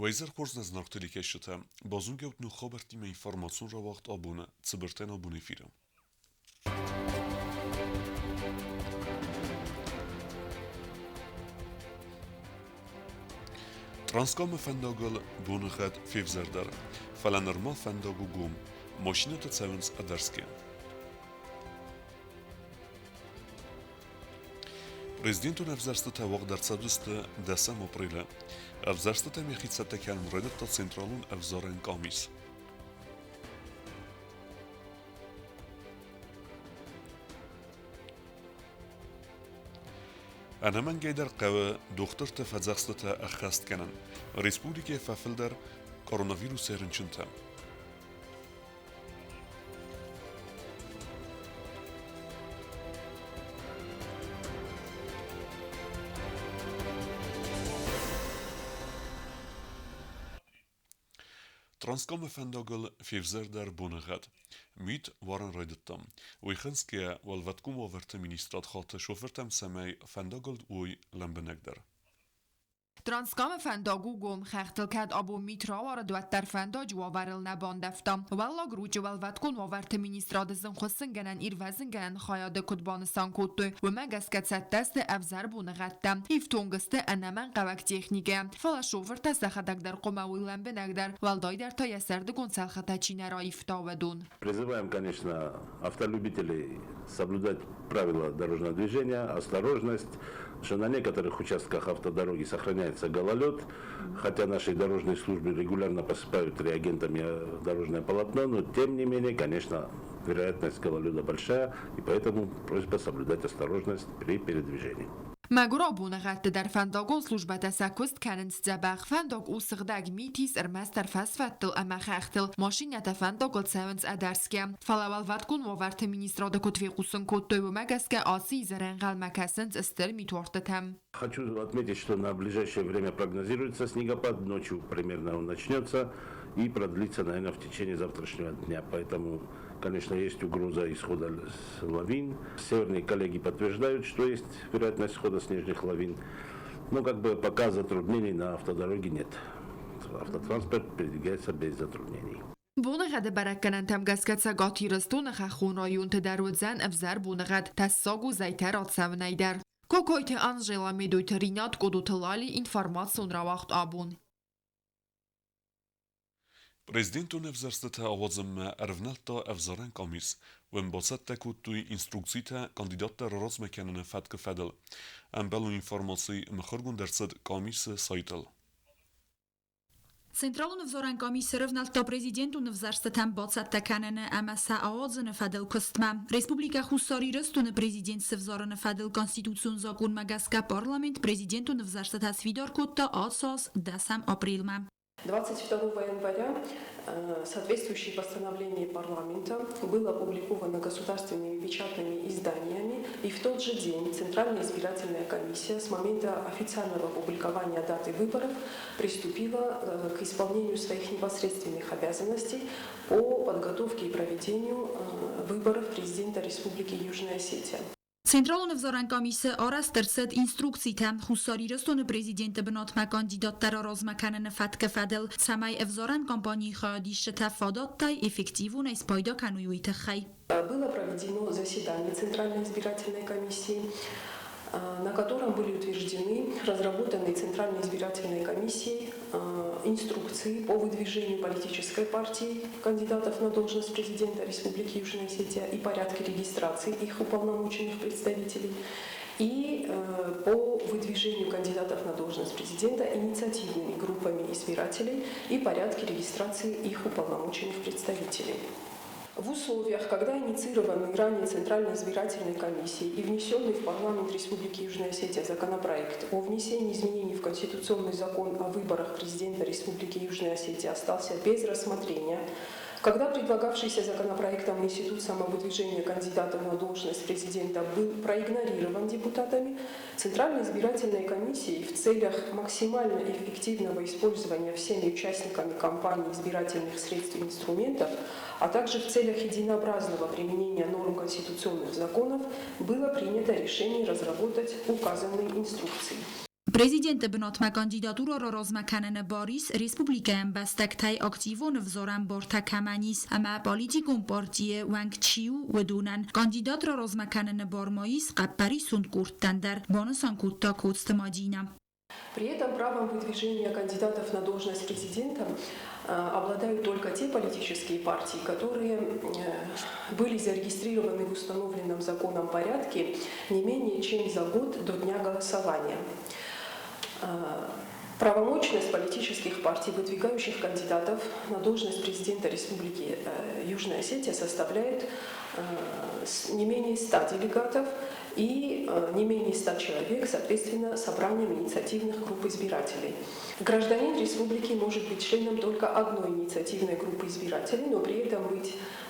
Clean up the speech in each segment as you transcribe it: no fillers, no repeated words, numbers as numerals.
Wejzer Korzna znaktyli keşite, bazungevt nu xabertime informasyon ravakt abune, tsiberten abune firem. Transkam fendagel bunechet fevzerder, falanerma fendagu gum, maşinet tsevens aderske. Президенту Невзарстата вагдерцадусты десем апреля, Евзарстата мехицата калмредата централун Евзарен камис. أنا من جيدر قوى دكتور تفزاستة أخست كنن ريسبوليكي فافلدر كورونا سيرنشنتا Transkam fendagel fevzerder bonegad. Mit waren redettam. Oichenske walvatkum overte ministrat khate shofertem semey fendagel oy lembenegder. ترانسکام فنداگو گم خختل کد ابو میترا وارد و در فنداج وارل نباندفتم ولا گروج ولوت کن وارت مینیستراد زن خسنگنن ایر وزنگن خیاد کدبان سانکوتو و مگس کد ست دست افزر بونه غدم ایفتونگسته انمن قوک تکنیکه فلا شوفر تسخدک در قماویلن بنگدر والدای در تا یسرد گنسل خطاچینه را ایفتاودون. Призываем, конечно, автолюбителей соблюдать правила дорожного движения, осторожность, что на некоторых участках автодороги сохраняется гололед, хотя наши дорожные службы регулярно посыпают реагентами дорожное полотно, но тем не менее, конечно, вероятность гололеда большая, и поэтому просьба соблюдать осторожность при передвижении. مگورا بونغت در فنداگون سلوجبه تسکست کنند زباق فنداگ او سغداگ میتیس ارمز در فسفتل اما خختل ماشین یت فنداگل سونس ادرسکه فلاول ودکون وارت مینیستراد کتوی قوسن کتوی و مگسکه آسی زرنگل مکسنز استر میتورتتم. Хочу отметить, что на ближайшее время прогнозируется снегопад, ночью примерно он начнется и продлится, наверное, в течение завтрашнего дня. Поэтому, конечно, есть угроза исхода лавин. Северные коллеги подтверждают, что есть вероятность исхода снежных лавин. Но как бы пока затруднений на автодороге нет. Автотранспорт передвигается без затруднений. بونغد برکنن تم گسکت سگاتی رستون خخون رایون تدرود زن افزر بونغد تساگو زیتر آتسونیدر. کوکویت آنجلا میدویت رینات گودوتلالی інформаціон равахт абун. Президенту Невзарстата авазм эрвнелта Евзарен камис, вен басетта кутуй инструкцита кандидатта размекенен фатке федел. Амбелу информации мхаргун дерсед камис сайтел. Centralul Nevzoran Komisie revnalta prezidentu Nevzarstatam bocata kanene ama sa aodzene fadel kostma. Republika Husari restune prezident sevzorene fadel konstitucion zakon magaska parlament prezidentu Nevzarstata svidor kotta adsas 10 априлма. 22 января соответствующее постановление парламента было опубликовано государственными печатными изданиями, и в тот же день Центральная избирательная комиссия с момента официального опубликования даты выборов приступила к исполнению своих непосредственных обязанностей по подготовке и проведению выборов президента Республики Южная Осетия. Centralul Nevzoran Komisie oraz tercet instrukcji tam Husari restone prezident benotma kandidat tera rozmakanene fatke fadel samay Evzoran компании хадише тафадаттай эффективу на испайда кануюите хай. Было проведено заседание Центральной избирательной комиссии, на котором были утверждены разработанные Центральной избирательной комиссией инструкции по выдвижению политической партии кандидатов на должность президента Республики Южная Осетия и порядке регистрации их уполномоченных представителей, и по выдвижению кандидатов на должность президента инициативными группами избирателей и порядке регистрации их уполномоченных представителей. В условиях, когда инициированный ранее Центральной избирательной комиссией и внесенный в парламент Республики Южная Осетия законопроект о внесении изменений в Конституционный закон о выборах президента Республики Южная Осетия остался без рассмотрения, когда предлагавшийся законопроектом институт самовыдвижения кандидатов на должность президента был проигнорирован депутатами, Центральной избирательной комиссией в целях максимально эффективного использования всеми участниками кампании избирательных средств и инструментов, а также в целях единообразного применения норм конституционных законов было принято решение разработать указанные инструкции. Президенты бнотма кандидатура розмаканен Борис республикаем бастактай активон взорам бортакаманис ама политикум партия ванг чиу ودونن кандидат розмаканен Бормоис قپری سند курттандер бонусан кутта кутстамадина. При этом правом выдвижения кандидатов на должность президента обладают только те политические партии, которые были зарегистрированы в установленном законом порядке не менее чем за год до дня голосования. Правомочность политических партий, выдвигающих кандидатов на должность президента Республики Южная Осетия, составляет не менее 100 делегатов и не менее 100 человек, соответственно, собранием инициативных групп избирателей. Гражданин республики может быть членом только одной инициативной группы избирателей, но при этом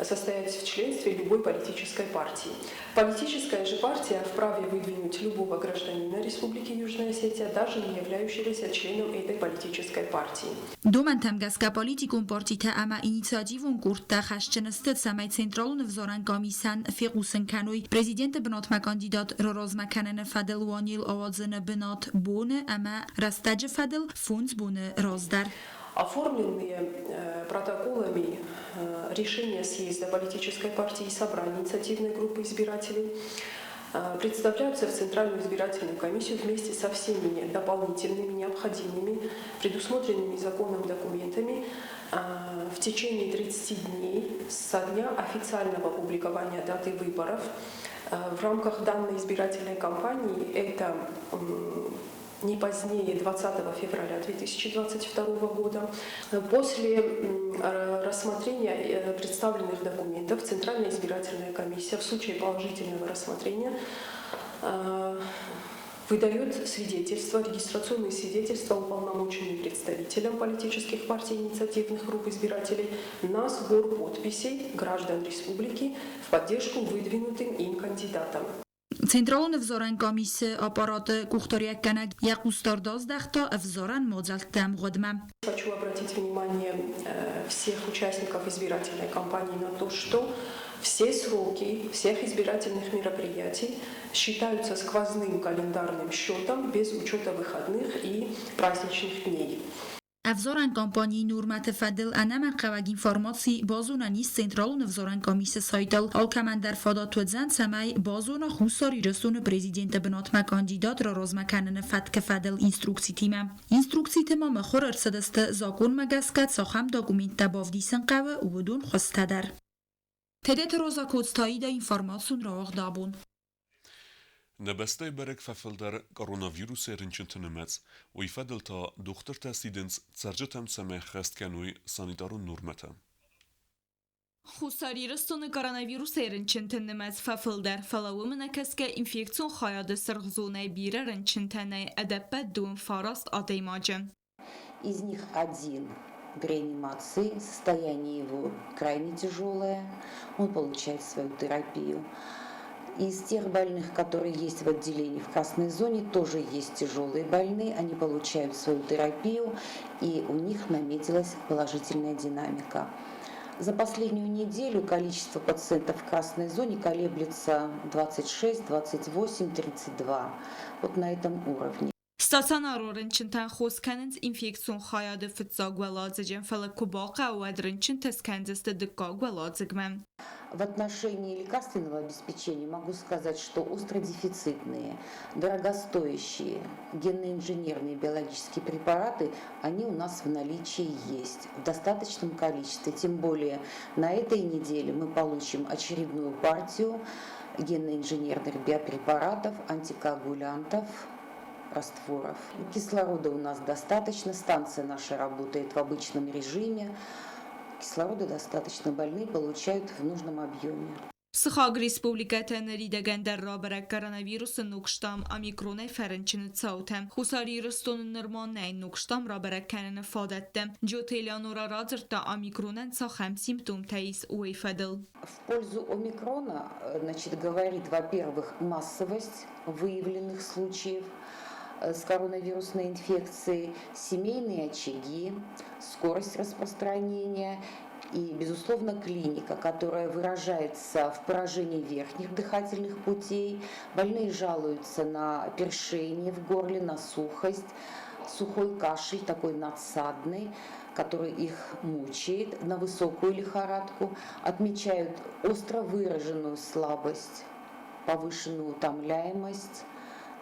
состоять в членстве любой политической партии. Политическая же партия вправе выдвинуть любого гражданина Республики Южная Осетия, даже не являющегося членом этой политической партии. Думантам гаска политикум партита ама инициативун курта хашченсты самай централун взоран комиссан фигусен кануй президент бнот кандидат розмаканен фадел ванил авазен бнот боне ама растаджи фадел фунз боне раздар. Оформленные протоколами решения съезда политической партии и собрания инициативной группы избирателей представляются в Центральную избирательную комиссию вместе со всеми дополнительными необходимыми, предусмотренными законом документами в течение 30 дней со дня официального опубликования даты выборов. В рамках данной избирательной кампании это не позднее 20 февраля 2022 года. После рассмотрения представленных документов Центральная избирательная комиссия в случае положительного рассмотрения выдает свидетельства, регистрационные свидетельства уполномоченным представителям политических партий и инициативных групп избирателей на сбор подписей граждан республики в поддержку выдвинутым им кандидатам. Централун взоран комиссия аппарата кухторияккана якустар 12 взоран модзалтам годма. Хочу обратить внимание всех участников избирательной кампании на то, что все сроки всех избирательных мероприятий считаются сквозным календарным счетом без учета выходных и праздничных дней. Взоран кампании нурмат фадл анама қаваг информации базуна низ централун взоран комиссия сайтал алкамандар фадат вдзан самай базуна хусари рсун президента бнотма кандидат розмаканен фатк фадл инструкции тема махор арсадасты закон магаскат сахам документа бавдисен қавы увдун хостадар. Тедет роза кодстаида информацион раах дабун. نبسته برک ففلدر کرونا رنچنتنمت و یفدل تا دختر تسیدنس سرجتم سمه خست کنوی سانیدارون نورمته. خساری رستون کرونا رنچنتنمت ففلدر فلاومن کسک انفیکسیون خیاد سرغزونه بیره رنچنتنه ادبت دون فاراست آدیماجه. Из них один в реанимации, состояние его крайне тяжелое, он получает свою терапию. Из тех больных, которые есть в отделении в красной зоне, тоже есть тяжелые больные, они получают свою терапию, и у них наметилась положительная динамика. За последнюю неделю количество пациентов в красной зоне колеблется 26, 28, 32. Вот на этом уровне. Стационар рنچنتن خوزکنند انفیکسیون خیاد فتزاگ و لازجن فلک باقه و درنچن تسکندست دکاگ و لازگمن. В отношении лекарственного обеспечения могу сказать, что остродефицитные, дорогостоящие генно-инженерные биологические препараты, они у нас в наличии есть в достаточном количестве. Тем более на этой неделе мы получим очередную партию генно-инженерных биопрепаратов, антикоагулянтов, растворов. Кислорода у нас достаточно, станция наша работает в обычном режиме. Кислорода достаточно, больные получают в нужном объеме. Sıxaq Respublikatən ridəgəndər raberək koronavirusun nukştam amikronay fərənçini çautəm. Xusari rıstonun nırmanay nukştam raberək kənini fadəttem. Джотелянора разырта омикронен сахам симптом таис уэйфадл. В пользу омикрона, значит, говорит, во-первых, массовость выявленных случаев с коронавирусной инфекцией, семейные очаги, скорость распространения И, безусловно, клиника, которая выражается в поражении верхних дыхательных путей. Больные жалуются на першение в горле, на сухость, сухой кашель, такой надсадный, который их мучает, на высокую лихорадку. Отмечают остро выраженную слабость, повышенную утомляемость.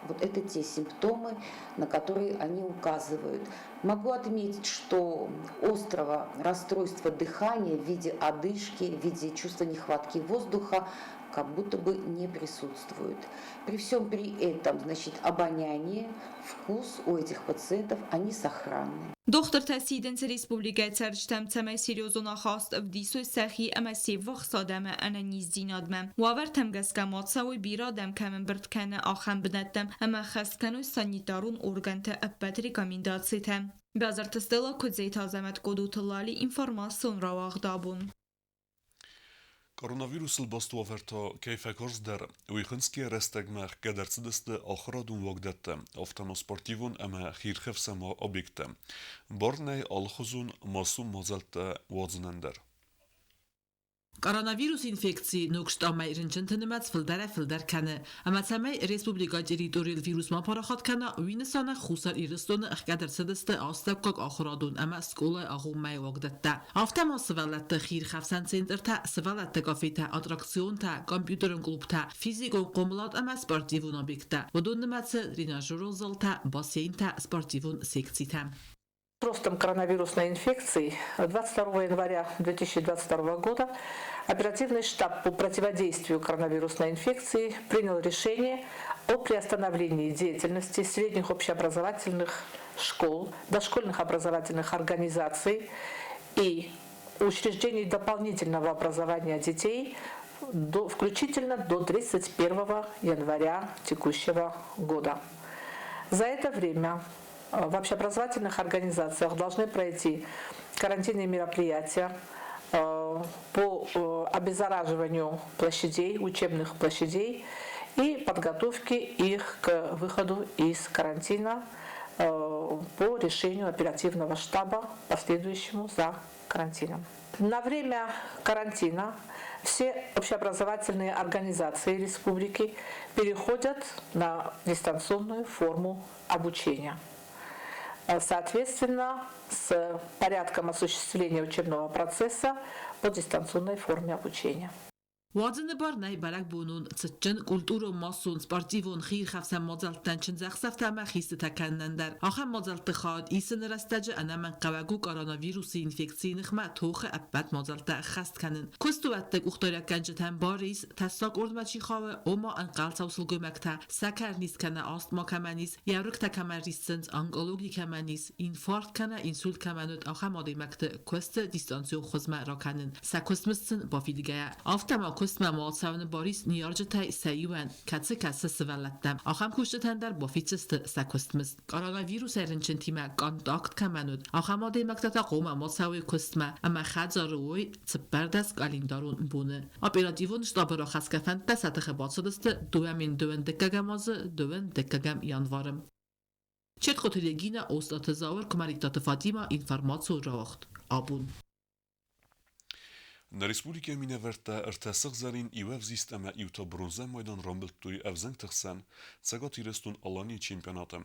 Вот это те симптомы, на которые они указывают. Могу отметить, что острого расстройства дыхания в виде одышки, в виде чувства нехватки воздуха как будто бы не присутствует. При всем при этом, значит, обоняние, вкус у этих пациентов, они сохранны. Доктор Тасиденс Республика Царчтам Цамай Серьезуна хаст в дису сахи ама севах садам انا نزدینادم وآورتم گسکمات سوی بیرادم کمن برد کنه آخم بندتم اما خست کنوی سانیتارون ارگنت ابتری کامینداد سیتم بازرت استلا کدزیت آزمت قدوت اللالی انفرماسون رواق دابون Koronavirus bostłoverto kejfekorsder uichenskie restegmach gedercideste ochrodun wogdette oftano sportivun ema hirchevsamo objekte. Bornei alchozun masum mozelte wodznender. Koronavirus infekcji nukshtamay rinchintinimat filder kane. Ama samay Respublika territorial virus ma parachat kana winisana khusar iristone ikhgadar sedeste astabkak akhradun ama skola agumay wogdatta. Aftama svalat khir khafsan center ta svalat kafeta attraktion ta computerun klub ta fiziko qomlat ama sportivun objekta. Vodunnimat тренажерный зал та бассейн та спортивный секция. Ростом коронавирусной инфекции 22 января 2022 года оперативный штаб по противодействию коронавирусной инфекции принял решение о приостановлении деятельности средних общеобразовательных школ, дошкольных образовательных организаций и учреждений дополнительного образования детей включительно до 31 января текущего года. За это время в общеобразовательных организациях должны пройти карантинные мероприятия по обеззараживанию площадей, учебных площадей и подготовке их к выходу из карантина по решению оперативного штаба, последующему за карантином. На время карантина все общеобразовательные организации республики переходят на дистанционную форму обучения. Соответственно, с порядком осуществления учебного процесса по дистанционной форме обучения. وادن بارنای برک بونون تچن کلتور و ماسون سپارتیون خیر خفسن مازلتن چن زخسفت ما خیست تکنندر آخر مازلت خاد ایسن رستج انا من قوگو کوروناویروس اینفکسی نخمه توخ ابد مازلت خست کنن کستو اتک اختارک گنجتن باریس تساق اردمچی خواه اما انقل توصل گمکتا سکر نیست کنه آستما کمانیس یورک تکمر ریستنز انگولوگی کمانیس اینفارکت کنه اینسولت کمانوت آخر مادی مکت کست دیستانسیون خزمه را کنن سکستمستن با فیلگه آفتما کستم مالساون باریس نیارج تای سیوان کسی سوالتم آخام کشتن در بافیچست سکستمست کوروناویروس رنچنتیمه کانتاکت کمانود آخام آده مکتتا قوم مالساوی کستمه اما خدزاروی تبردست کالیندارون بونه اپراتیون شتاب را خسکفند بسات خبات شدست دوامین دوان دکگماز دوان دکگم یانوارم چت خطرگینا استاد زاور کماریکتات فاطیما اینفرماتسو راخت آبون Na Respublike Mineverta ertesig zarin iwevzist ema iwta bronze mojdan rambeltuj evzengtigsen cegat irestun alani çempionatem.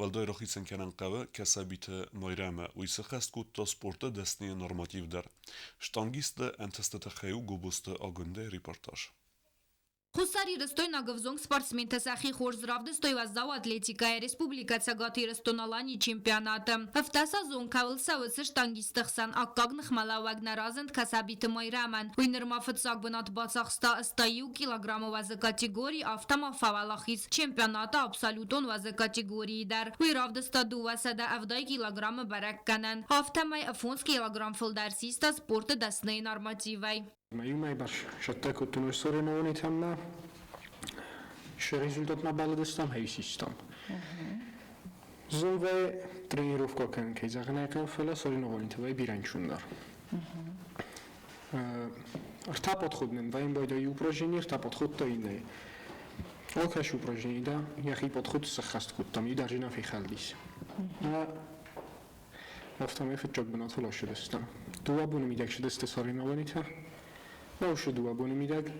Veldai rochitsen kenan qave kesabite mayrame uysexest kut ta sporta destniye normativ der. Штангiste entestete xeyu gobuste agunde reportaj. Хусари Ростойна Гавзонг спортсмен Тасахи Хорзравды стоеваздау атлетикая республика Цагати Ростоналани чемпионата. В Тасазон Кавлсаусы штангистыхсан аккагнах малавагна разент касабиты майраман. Уйнерма фыцак бынат бацахста стаю килограмма вазы категории автома фавалахис чемпионата абсолютон вазы категории дар. Уйравды стаду васада авдай килограмма баракканан. Автомай афонс килограмм филдарсиста спорта дасны нормативай. Mai baš šatek od toho sorenovoní tam na rezultat na baladestam hejsistam. Zove trenirovka ke zagneka fela sorenovoní tvoje birančundar. Rta podchodnem, vajem bojda упражнение, rta podchod to jiné. Olkaš упражнение da, jaký podchod se chast kut tam i dařina fi chaldis. Rفتم فچاک بنات فلاش دستم. دو abone میدک شده استثاری نوانیته. باشه دو abone میدک.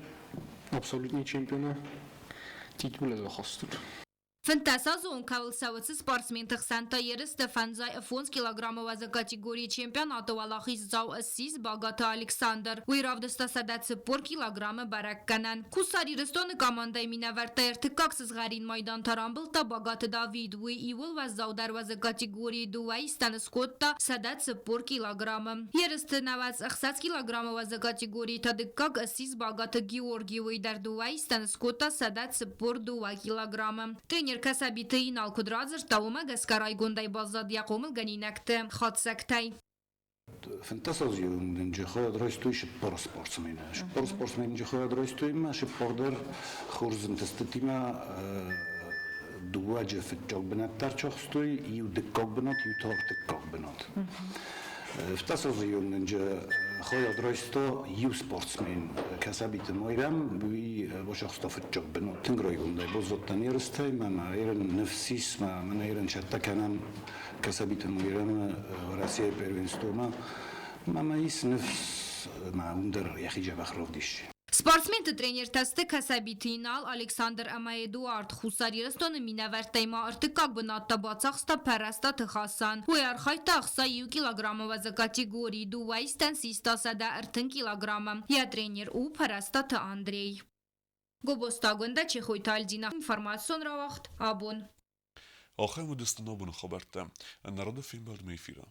Absolutní čempiona. Titul za خواستن. Фантасазу он кавлсавцы спортсмен тахсанта ерс Стефанзай Афонс килограммова за категории чемпионата Валахис зау ассис Багата Александр. Уйравдыста садатсы пор килограммы баракканан. Кусари рестон командой минаверта эртыкаксыз гарин майдан тарамбылта Багата Давид Уи Ивол вазаудар за категории дуай стан скотта садатсы пор килограммы. Ерс навац ахсац килограммова за категории тадыкак ассис Багата Георгий Уйдар дуай стан скотта садатсы пор дуа килограммы. Тренер Касабитый Инал Кудразер Таума Гаскарай Гундай Базад Якомыл Ганинакте Хатсактай. Фантазия нинджи хоят ростуй шпор спортсмена. Шпор спортсмен нинджи хоят ростуй ма шпордер хурзен теститима дуаджи фитчок бенат тарчохстуй и удекок бенат и утортекок бенат. Фантазия нинджи хоят росто ю спортсмен. Касабит моирам би бошохста фитчок бенат. Тингрой гундай бозот танирстай мама ирен нефсис мама ирен шаттаканам كسبت الميران وراسية بيرفينستوما ما يس نفس ما وندر يا أخي جاب أخرف ديش. Спортсмен тренер тасты Касабитинал Александр Амаэдуард Хусарирстон минавертайма артыкак бынатта бацахста параста тхасан. Уяр хайта ахса 1 килограммова за категории дуайстан систасада артын килограмма. Я тренер у параста та Андрей. Гобостагунда Чехойтальдина. Информацион равахт Абон. آخر مدستنا بنا خبرته. النراد فیلم برد میفیره.